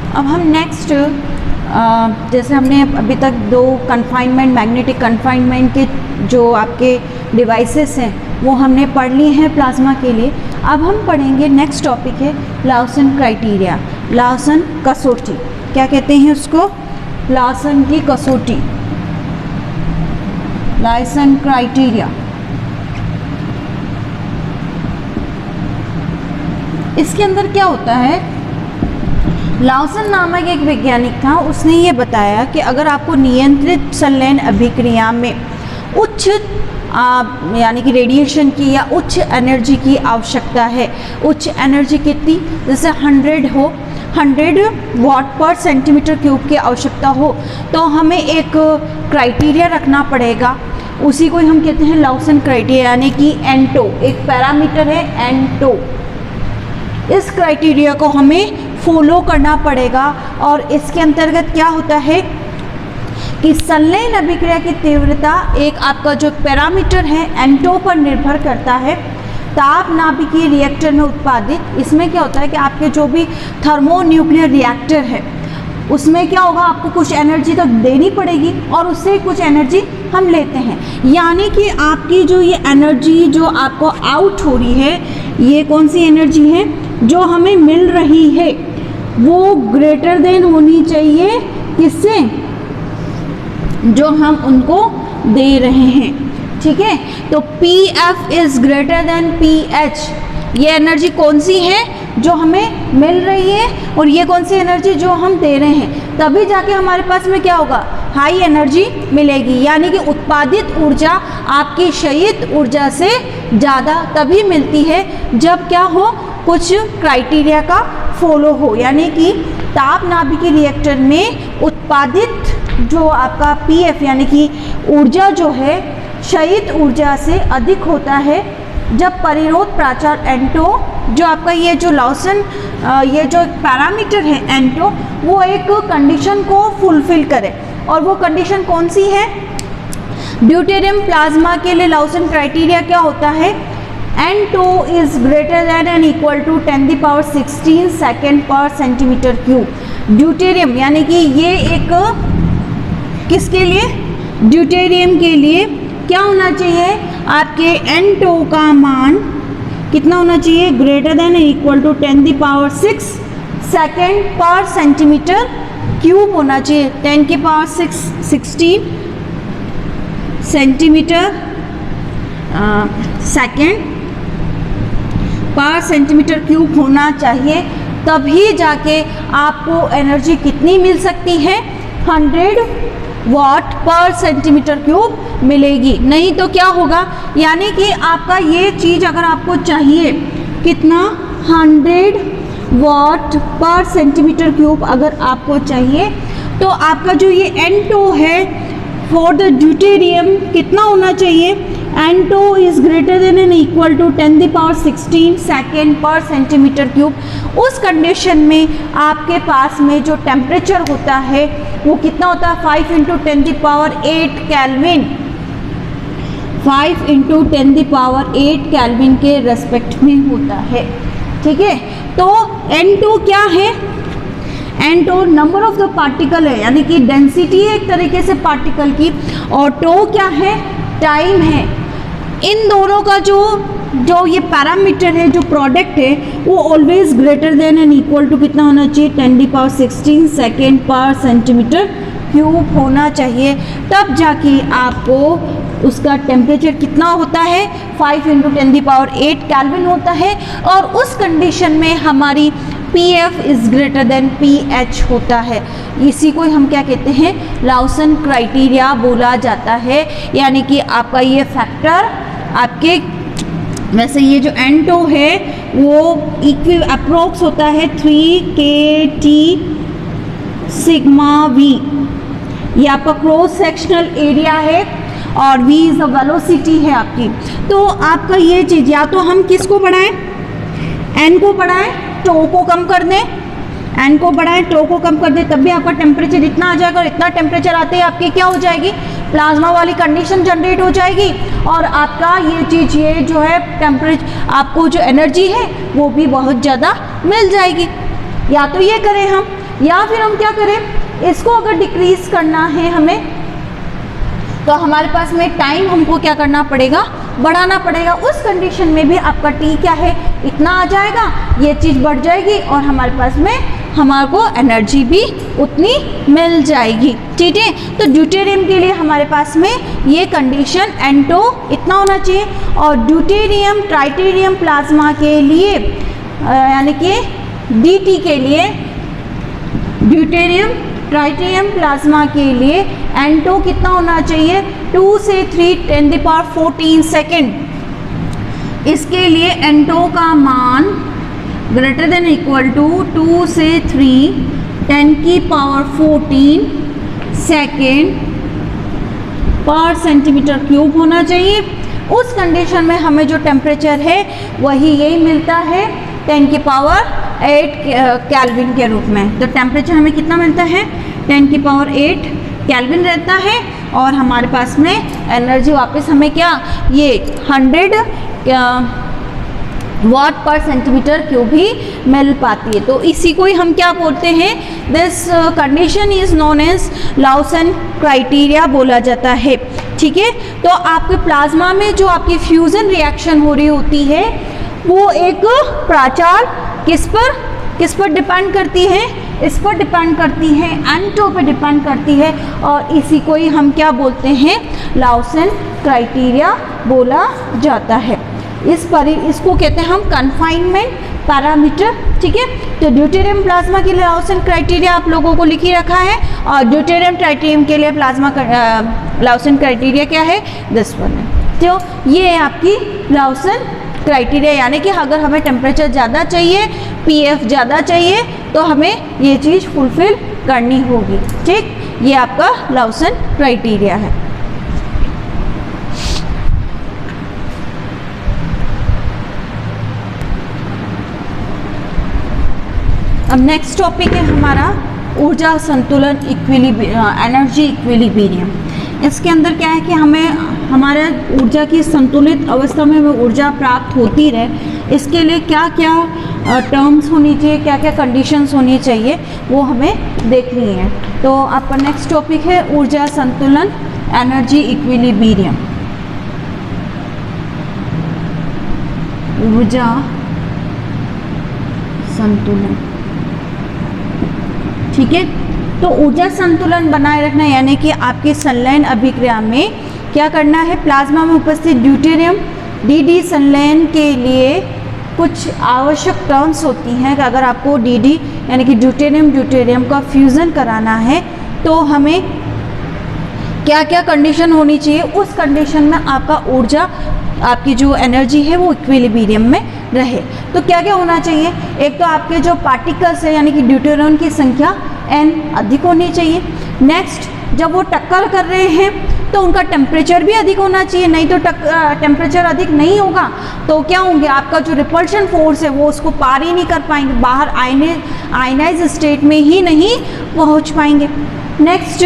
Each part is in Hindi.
अब हम नेक्स्ट जैसे हमने अभी तक दो कन्फाइनमेंट, मैग्नेटिक कन्फाइनमेंट के जो आपके डिवाइसेस हैं वो हमने पढ़ लिए हैं प्लाज्मा के लिए। अब हम पढ़ेंगे नेक्स्ट टॉपिक है लाउसन क्राइटेरिया, लाउसन कसौटी। क्या कहते हैं उसको? लाउसन की कसौटी, लाउसन क्राइटेरिया। इसके अंदर क्या होता है, लाउसन नामक एक वैज्ञानिक था, उसने ये बताया कि अगर आपको नियंत्रित संलयन अभिक्रिया में उच्च यानी कि रेडिएशन की या उच्च एनर्जी की आवश्यकता है, उच्च एनर्जी कितनी, जैसे 100 वाट पर सेंटीमीटर क्यूब की आवश्यकता हो, तो हमें एक क्राइटेरिया रखना पड़ेगा, उसी को हम कहते हैं लाउसन क्राइटेरिया, यानी कि एंटो, एक पैरामीटर है एंटो। इस क्राइटेरिया को हमें फॉलो करना पड़ेगा और इसके अंतर्गत क्या होता है कि संलयन अभिक्रिया की तीव्रता एक आपका जो पैरामीटर है एंटो पर निर्भर करता है। ताप नाभिकीय रिएक्टर में उत्पादित, इसमें क्या होता है कि आपके जो भी थर्मोन्यूक्लियर रिएक्टर है उसमें क्या होगा, आपको कुछ एनर्जी तो देनी पड़ेगी और उससे कुछ एनर्जी हम लेते हैं, यानी कि आपकी जो ये एनर्जी जो आपको आउट हो रही है, ये कौन सी एनर्जी है जो हमें मिल रही है, वो ग्रेटर देन होनी चाहिए किससे, जो हम उनको दे रहे हैं। ठीक है, तो PF is greater then PH, ये एनर्जी कौन सी है जो हमें मिल रही है और ये कौन सी एनर्जी जो हम दे रहे हैं, तभी जाके हमारे पास में क्या होगा, हाई एनर्जी मिलेगी। यानी कि उत्पादित ऊर्जा आपकी क्षयित ऊर्जा से ज़्यादा तभी मिलती है जब क्या हो, कुछ क्राइटेरिया का फॉलो हो, यानी कि ताप नाभिकीय रिएक्टर में उत्पादित जो आपका PF यानी कि ऊर्जा जो है क्षयित ऊर्जा से अधिक होता है जब परिरोध प्राचार एंटो, जो आपका ये जो लाउसन ये जो पैरामीटर है एंटो, वो एक कंडीशन को फुलफिल करे, और वो कंडीशन कौन सी है, ड्यूटेरियम प्लाज्मा के लिए लाउसन क्राइटेरिया क्या होता है, N2 is greater than and equal to 10⁻16 second per centimetre cube. Deuterium यानी कि ये एक किसके लिए, ड्यूटेरियम के लिए क्या होना चाहिए, आपके N2 का मान कितना होना चाहिए, greater than and equal to 10⁻6 second per centimetre cube होना चाहिए, 10⁻16 centimetre second per centimetre cube होना चाहिए, तभी जाके आपको एनर्जी कितनी मिल सकती है, 100 वाट पर सेंटीमीटर क्यूब मिलेगी। नहीं तो क्या होगा, यानी कि आपका ये चीज़ अगर आपको चाहिए कितना, 100 वाट पर सेंटीमीटर क्यूब अगर आपको चाहिए, तो आपका जो ये N2 है फॉर द ड्यूटेरियम कितना होना चाहिए, N2 is greater than and equal to 10⁻16 second per centimetre cube. उस कंडीशन में आपके पास में जो टेम्परेचर होता है वो कितना होता है, 5 × 10⁸ केल्विन, 5 × 10⁸ केल्विन के रेस्पेक्ट में होता है। ठीक है, तो N2 क्या है, N2 number of the particle है, यानी कि डेंसिटी है एक तरीके से पार्टिकल की, और टो क्या है, टाइम है। इन दोनों का जो ये पैरामीटर है, जो प्रोडक्ट है, वो always greater than and equal to कितना होना चाहिए, 10⁻16 सेकेंड पर सेंटीमीटर क्यूब होना चाहिए, तब जाके आपको उसका टेम्परेचर कितना होता है, 5 × 10⁸ केल्विन होता है, और उस कंडीशन में हमारी PF is greater then PH होता है। इसी को हम क्या कहते हैं, लाउसन क्राइटेरिया बोला जाता है। यानी कि आपका ये फैक्टर आपके, वैसे ये जो N2 है वो अप्रोक्स होता है 3kT सिग्मा V, ये आपका क्रॉस सेक्शनल एरिया है और V इज द वेलोसिटी है आपकी। तो आपका ये चीज़ या तो हम किसको बढ़ाएं, N को बढ़ाएं, टो को कम कर दें, N को बढ़ाएं, टो को कम कर दें, तब भी आपका टेम्परेचर इतना आ जाएगा, और इतना टेम्परेचर आते ही आपकी क्या हो जाएगी, प्लाज्मा वाली कंडीशन जनरेट हो जाएगी, और आपका ये चीज़ ये जो है टेम्परेचर आपको जो एनर्जी है वो भी बहुत ज़्यादा मिल जाएगी। या तो ये करें हम या फिर हम क्या करें, इसको अगर डिक्रीज करना है हमें, तो हमारे पास में टाइम हमको क्या करना पड़ेगा, बढ़ाना पड़ेगा। उस कंडीशन में भी आपका टी क्या है, इतना आ जाएगा, ये चीज़ बढ़ जाएगी और हमारे पास में हमारे को एनर्जी भी उतनी मिल जाएगी। ठीक है, तो ड्यूटेरियम के लिए हमारे पास में ये कंडीशन N2 इतना होना चाहिए, और ड्यूटेरियम ट्राइटेरियम प्लाज्मा के लिए यानी कि DT के लिए, ड्यूटेरियम ट्राइटेरियम प्लाज्मा के लिए N2 कितना होना चाहिए, 2 से 3 10⁻14 सेकेंड। इसके लिए N2 का मान ग्रेटर देन इक्वल टू 2 से 3 10⁻14 सेकेंड पर सेंटीमीटर क्यूब होना चाहिए। उस कंडीशन में हमें जो टेम्परेचर है वही यही मिलता है 10⁸ केल्विन के रूप में। तो टेम्परेचर हमें कितना मिलता है, 10⁸ केल्विन रहता है, और हमारे पास में एनर्जी वापस हमें क्या, ये 100 वाट पर सेंटीमीटर क्यूब ही मिल पाती है। तो इसी को ही हम क्या बोलते हैं, this condition is known as Lawson criteria बोला जाता है। ठीक है, तो आपके प्लाज्मा में जो आपकी फ्यूजन रिएक्शन हो रही होती है वो एक प्राचार किस पर डिपेंड करती है, इस पर डिपेंड करती है, N2 पे डिपेंड करती है, और इसी को ही हम क्या बोलते हैं, लाउसन क्राइटेरिया बोला जाता है। इसको कहते हैं हम कन्फाइनमेंट पैरामीटर। ठीक है, तो ड्यूटेरियम प्लाज्मा के लिए लाउसन क्राइटेरिया आप लोगों को लिख ही रखा है, और ड्यूटेरियम ट्राइटेरियम के लिए प्लाज्मा लाउसन क्राइटेरिया क्या है, दिस वन है। तो ये है आपकी लाउसन क्राइटेरिया, यानी कि अगर हमें टेम्परेचर ज़्यादा चाहिए, पीएफ ज़्यादा चाहिए, तो हमें ये चीज़ फुलफिल करनी होगी। ठीक, ये आपका लाउसन क्राइटेरिया है। अब नेक्स्ट टॉपिक है हमारा ऊर्जा संतुलन, एनर्जी इक्विलिब्रियम। इसके अंदर क्या है कि हमें हमारे ऊर्जा की संतुलित अवस्था में हमें ऊर्जा प्राप्त होती रहे, इसके लिए क्या क्या टर्म्स होनी चाहिए, क्या क्या कंडीशंस होनी चाहिए, वो हमें देखनी है। तो आपका नेक्स्ट टॉपिक है ऊर्जा संतुलन, एनर्जी इक्विलिब्रियम। ऊर्जा संतुलन, ठीक है। तो ऊर्जा संतुलन बनाए रखना यानी कि आपकी संलयन अभिक्रिया में क्या करना है, प्लाज्मा में उपस्थित ड्यूटेरियम DD संलयन के लिए कुछ आवश्यक टर्म्स होती हैं कि अगर आपको DD यानी कि ड्यूटेरियम का फ्यूज़न कराना है तो हमें क्या क्या कंडीशन होनी चाहिए, उस कंडीशन में आपका ऊर्जा, आपकी जो एनर्जी है वो इक्विलिब्रियम में रहे। तो क्या क्या होना चाहिए, एक तो आपके जो पार्टिकल्स है यानी कि ड्यूटेरियम की संख्या N अधिक होनी चाहिए। नेक्स्ट, जब वो टक्कर कर रहे हैं तो उनका टेम्परेचर भी अधिक होना चाहिए, नहीं तो टेम्परेचर अधिक नहीं होगा तो क्या होंगे, आपका जो रिपल्शन फोर्स है वो उसको पार ही नहीं कर पाएंगे, बाहर आयनाइज स्टेट में ही नहीं पहुंच पाएंगे। नेक्स्ट,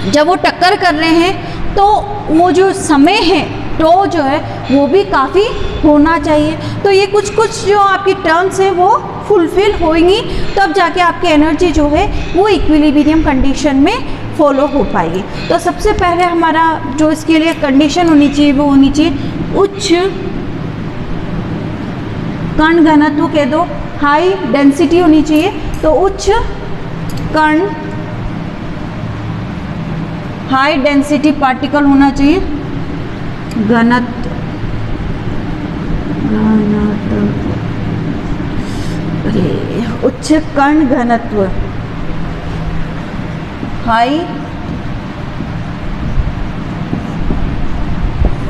जब वो टक्कर कर रहे हैं तो वो जो समय है तो जो है वो भी काफ़ी होना चाहिए। तो ये कुछ कुछ जो आपकी टर्म्स हैं वो फुलफिल होंगी, तब जाके आपकी एनर्जी जो है वो इक्विलिब्रियम कंडीशन में फॉलो हो पाएगी। तो सबसे पहले हमारा जो इसके लिए कंडीशन होनी चाहिए वो होनी चाहिए उच्च कण घनत्व, कह दो हाई डेंसिटी होनी चाहिए। तो उच्च कण हाई डेंसिटी पार्टिकल होना चाहिए, घनत्व उच्च कण घनत्व, हाई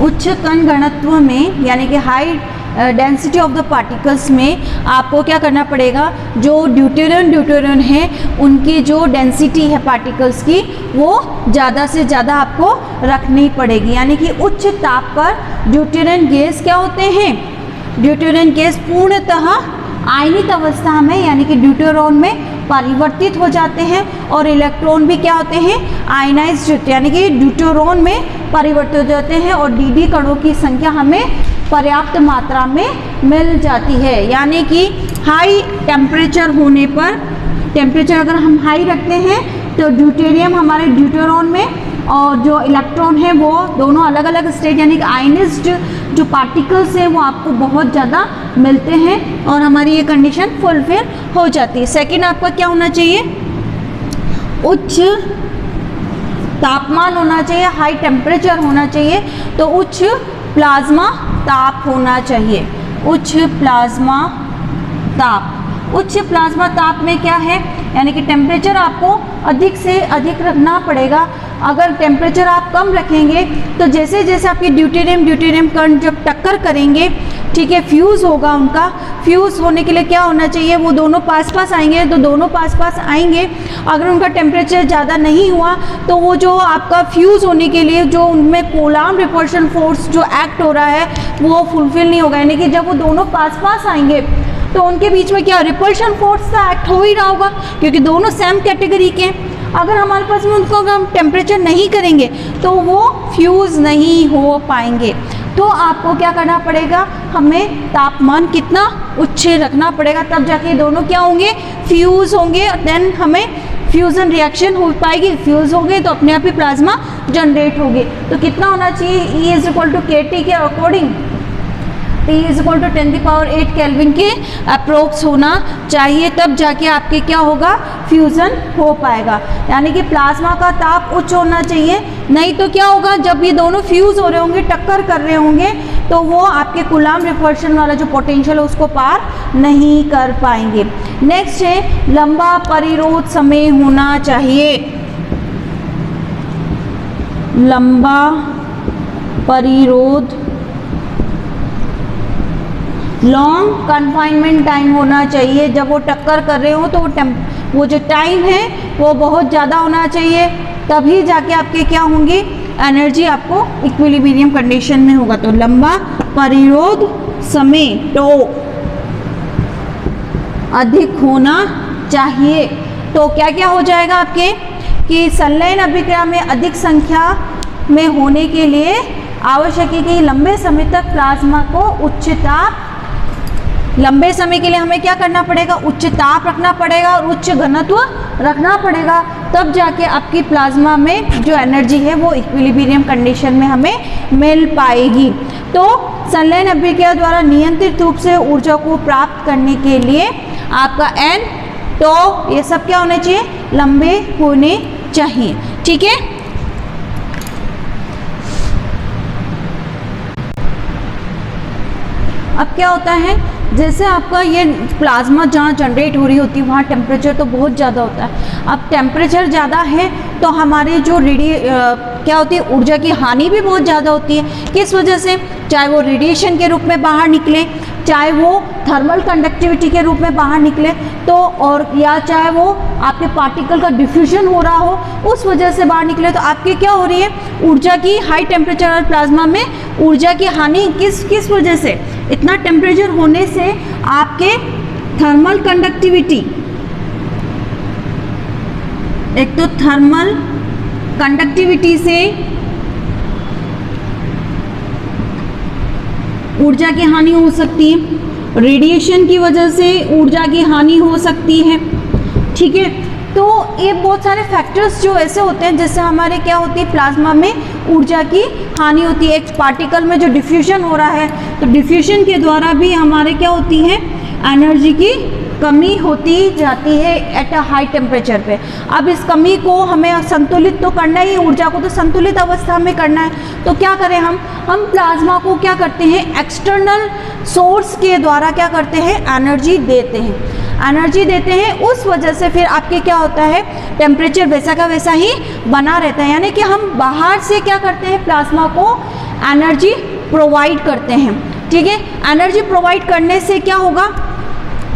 उच्च कण घनत्व में यानी कि high density of the particles में आपको क्या करना पड़ेगा, जो ड्यूटेरियम है उनकी जो डेंसिटी है पार्टिकल्स की वो ज़्यादा से ज़्यादा आपको रखनी पड़ेगी। यानी कि उच्च ताप पर ड्यूटेरियम गैस क्या होते हैं, ड्यूटेरियम गैस पूर्णतः आयनित अवस्था में यानी कि ड्यूटेरॉन में परिवर्तित हो जाते हैं, और इलेक्ट्रॉन भी क्या होते हैं, आयनाइज्ड यानी कि ड्यूटेरॉन में परिवर्तित हो जाते हैं, और DD कणों की संख्या हमें पर्याप्त मात्रा में मिल जाती है। यानी कि हाई टेम्परेचर होने पर टेम्परेचर अगर हम हाई रखते हैं तो ड्यूटेरियम हमारे ड्यूटेरॉन में और जो इलेक्ट्रॉन है वो दोनों अलग अलग स्टेट यानी कि आयनिज्ड जो पार्टिकल्स हैं वो आपको बहुत ज़्यादा मिलते हैं और हमारी ये कंडीशन फुलफिल हो जाती है। सेकंड आपका क्या होना चाहिए, उच्च तापमान होना चाहिए, हाई टेम्परेचर होना चाहिए, तो उच्च प्लाज्मा ताप होना चाहिए। उच्च प्लाज्मा ताप, उच्च प्लाज्मा ताप में क्या है, यानी कि टेम्परेचर आपको अधिक से अधिक रखना पड़ेगा। अगर टेम्परेचर आप कम रखेंगे तो जैसे जैसे आपके ड्यूटेरियम कण जब टक्कर करेंगे, ठीक है, फ्यूज़ होगा उनका, फ्यूज़ होने के लिए क्या होना चाहिए, वो दोनों पास पास आएंगे, तो दोनों पास पास आएंगे। अगर उनका टेम्परेचर ज़्यादा नहीं हुआ तो वो जो आपका फ्यूज़ होने के लिए जो उनमें कूलाम्ब रिपल्शन फोर्स जो एक्ट हो रहा है वो फुलफिल नहीं होगा, यानी कि जब वो दोनों पास पास आएंगे तो उनके बीच में क्या रिपल्शन फोर्स का एक्ट हो ही रहा होगा, क्योंकि दोनों सेम कैटेगरी के हैं। अगर हमारे पास में उनको अगर हम टेम्परेचर नहीं करेंगे तो वो फ्यूज़ नहीं हो पाएंगे। तो आपको क्या करना पड़ेगा, हमें तापमान कितना उच्च रखना पड़ेगा, तब जाके दोनों क्या होंगे, फ्यूज़ होंगे, देन हमें फ्यूज़न रिएक्शन हो पाएगी। फ्यूज़ होंगे तो अपने आप ही प्लाज्मा जनरेट होगी। तो कितना होना चाहिए, E is equal to KT के according T is equal to 10⁸ kelvin के अप्रोक्स होना चाहिए, तब जाके आपके क्या होगा, फ्यूज़न हो पाएगा। यानी कि प्लाज्मा का ताप उच्च होना चाहिए, नहीं तो क्या होगा, जब ये दोनों फ्यूज़ हो रहे होंगे, टक्कर कर रहे होंगे, तो वो आपके कूलाम्ब रिपल्शन वाला जो पोटेंशियल है उसको पार नहीं कर पाएंगे। नेक्स्ट है लंबा परिरोध समय होना चाहिए। लंबा परिरोध, लॉन्ग कन्फाइनमेंट टाइम होना चाहिए। जब वो टक्कर कर रहे हो तो वो जो टाइम है वो बहुत ज़्यादा होना चाहिए, तभी जाके आपके क्या होंगी, एनर्जी आपको इक्विलिब्रियम कंडीशन में होगा। तो लंबा परिरोध समय तो अधिक होना चाहिए। तो क्या क्या हो जाएगा आपके कि संलयन अभिक्रिया में अधिक संख्या में होने के लिए आवश्यक है कि लंबे समय तक प्लाज्मा को उच्च ताप, लंबे समय के लिए हमें क्या करना पड़ेगा, उच्च ताप रखना पड़ेगा और उच्च घनत्व रखना पड़ेगा, तब जाके आपकी प्लाज्मा में जो एनर्जी है वो इक्विलिब्रियम कंडीशन में हमें मिल पाएगी। तो संलयन अभिक्रिया द्वारा नियंत्रित रूप से ऊर्जा को प्राप्त करने के लिए आपका N तो ये सब क्या होने चाहिए, लंबे होने चाहिए। ठीक है, अब क्या होता है, जैसे आपका ये प्लाज्मा जहाँ जनरेट हो रही होती है वहाँ टेम्परेचर तो बहुत ज़्यादा होता है। अब टेम्परेचर ज़्यादा है तो हमारे जो क्या होती है, ऊर्जा की हानि भी बहुत ज़्यादा होती है। किस वजह से, चाहे वो रेडिएशन के रूप में बाहर निकले, चाहे वो थर्मल कंडक्टिविटी के रूप में बाहर निकले, तो और या चाहे वो आपके पार्टिकल का डिफ्यूजन हो रहा हो उस वजह से बाहर निकले, तो आपकी क्या हो रही है, ऊर्जा की हाई टेम्परेचर और प्लाज्मा में ऊर्जा की हानि किस वजह से, इतना टेम्परेचर होने से आपके थर्मल कंडक्टिविटी, एक तो थर्मल कंडक्टिविटी से ऊर्जा की हानि हो सकती है, रेडिएशन की वजह से ऊर्जा की हानि हो सकती है। ठीक है, तो ये बहुत सारे फैक्टर्स जो ऐसे होते हैं जिससे हमारे क्या होती है, प्लाज्मा में ऊर्जा की हानि होती है। एक पार्टिकल में जो डिफ्यूजन हो रहा है तो डिफ्यूजन के द्वारा भी हमारे क्या होती है, एनर्जी की कमी होती जाती है एट अ हाई टेम्परेचर पे। अब इस कमी को हमें संतुलित तो करना ही, ऊर्जा को तो संतुलित अवस्था में करना है, तो क्या करें हम प्लाज्मा को क्या करते हैं, एक्सटर्नल सोर्स के द्वारा क्या करते हैं, एनर्जी देते हैं। उस वजह से फिर आपके क्या होता है, टेम्परेचर वैसा का वैसा ही बना रहता है। यानी कि हम बाहर से क्या करते हैं, प्लाज्मा को एनर्जी प्रोवाइड करते हैं। ठीक है, एनर्जी प्रोवाइड करने से क्या होगा,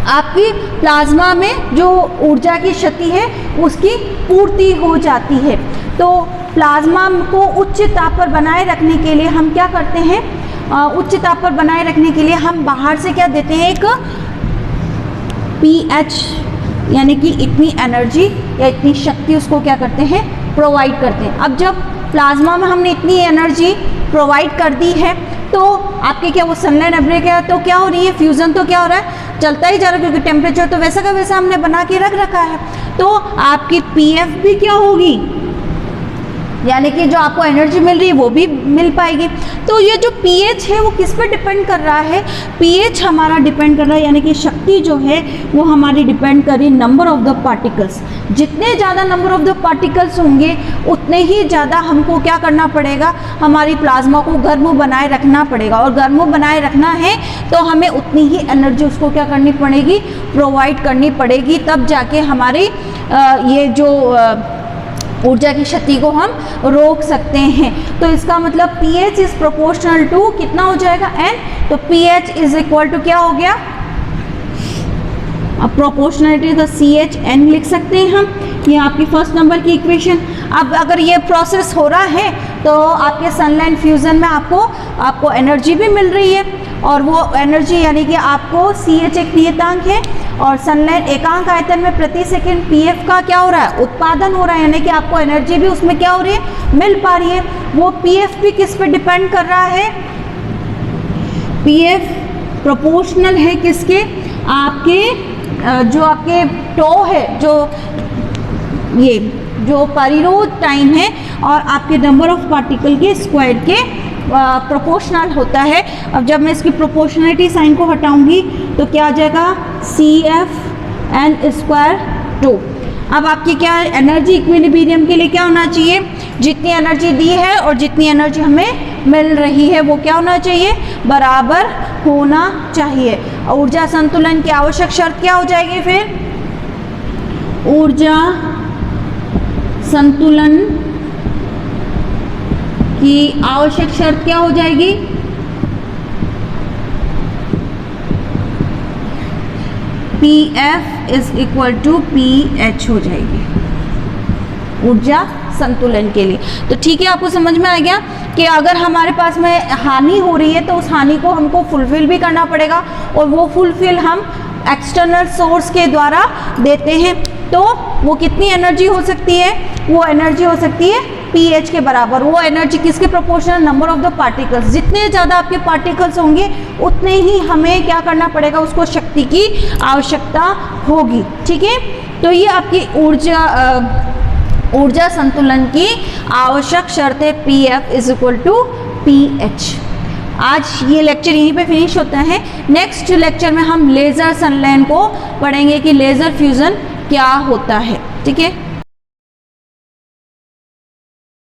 आपकी प्लाज्मा में जो ऊर्जा की क्षति है उसकी पूर्ति हो जाती है। तो प्लाज्मा को उच्च ताप पर बनाए रखने के लिए हम क्या करते हैं, उच्च ताप पर बनाए रखने के लिए हम बाहर से क्या देते हैं, एक pH यानी कि इतनी एनर्जी या इतनी शक्ति उसको क्या करते हैं, प्रोवाइड करते हैं। अब जब प्लाज्मा में हमने इतनी एनर्जी प्रोवाइड कर दी है तो आपके क्या वो संलयन अभिक्रिया तो क्या हो रही है, फ्यूज़न तो क्या हो रहा है, चलता ही जा रहा है, क्योंकि टेम्परेचर तो वैसा का वैसा हमने बना के रख रखा है। तो आपकी पीएफ भी क्या होगी, यानी कि जो आपको एनर्जी मिल रही है वो भी मिल पाएगी। तो ये जो पीएच है वो किस पे डिपेंड कर रहा है, पीएच हमारा डिपेंड कर रहा है, यानी कि शक्ति जो है वो हमारी डिपेंड कर रही है नंबर ऑफ द पार्टिकल्स। जितने ज़्यादा नंबर ऑफ द पार्टिकल्स होंगे उतने ही ज़्यादा हमको क्या करना पड़ेगा, हमारी प्लाज्मा को गर्म बनाए रखना पड़ेगा, और गर्म बनाए रखना है तो हमें उतनी ही एनर्जी उसको क्या करनी पड़ेगी, प्रोवाइड करनी पड़ेगी, तब जाके हमारी ये जो ऊर्जा की क्षति को हम रोक सकते हैं। तो इसका मतलब pH इज प्रोपोर्शनल टू कितना हो जाएगा, n। तो pH इज इक्वल टू क्या हो गया, अब प्रोपोर्शनलिटी तो CHN लिख सकते हैं हम, ये आपकी फर्स्ट नंबर की इक्वेशन। अब अगर ये प्रोसेस हो रहा है तो आपके सनलाइन फ्यूजन में आपको एनर्जी भी मिल रही है, और वो एनर्जी यानी कि आपको CH एक नियतांक है, और सनलाइन एकांक आयतन में प्रति सेकंड PF का क्या हो रहा है, उत्पादन हो रहा है, यानी कि आपको एनर्जी भी उसमें क्या हो रही है, मिल पा रही है। वो PF भी किस पे डिपेंड कर रहा है, PF प्रोपोर्शनल है किसके, आपके जो आपके टो है, ये जो परिरोध टाइम है, और आपके नंबर ऑफ पार्टिकल के स्क्वायर के प्रोपोर्शनल होता है। अब जब मैं इसकी प्रोपोर्शनलिटी साइन को हटाऊंगी तो क्या आ जाएगा, CFn²2। अब आपकी क्या एनर्जी इक्विलिब्रियम के लिए क्या होना चाहिए, जितनी एनर्जी दी है और जितनी एनर्जी हमें मिल रही है वो क्या होना चाहिए, बराबर होना चाहिए। ऊर्जा संतुलन की आवश्यक शर्त क्या हो जाएगी फिर, ऊर्जा संतुलन की आवश्यक शर्त क्या हो जाएगी, PF is equal to PH हो जाएगी ऊर्जा संतुलन के लिए। तो ठीक है, आपको समझ में आ गया कि अगर हमारे पास में हानि हो रही है तो उस हानि को हमको फुलफिल भी करना पड़ेगा, और वो फुलफिल हम एक्सटर्नल सोर्स के द्वारा देते हैं। तो वो कितनी एनर्जी हो सकती है, वो एनर्जी हो सकती है pH के बराबर। वो एनर्जी किसके proportional, number of the particles. जितने ज़्यादा आपके पार्टिकल्स होंगे उतने ही हमें क्या करना पड़ेगा, उसको शक्ति की आवश्यकता होगी। ठीक है, तो ये आपकी ऊर्जा संतुलन की आवश्यक शर्त है, PF is equal to PH। आज ये लेक्चर यहीं पे फिनिश होता है। नेक्स्ट लेक्चर में हम लेज़र सनलाइन को पढ़ेंगे कि लेज़र फ्यूज़न क्या होता है। ठीक है।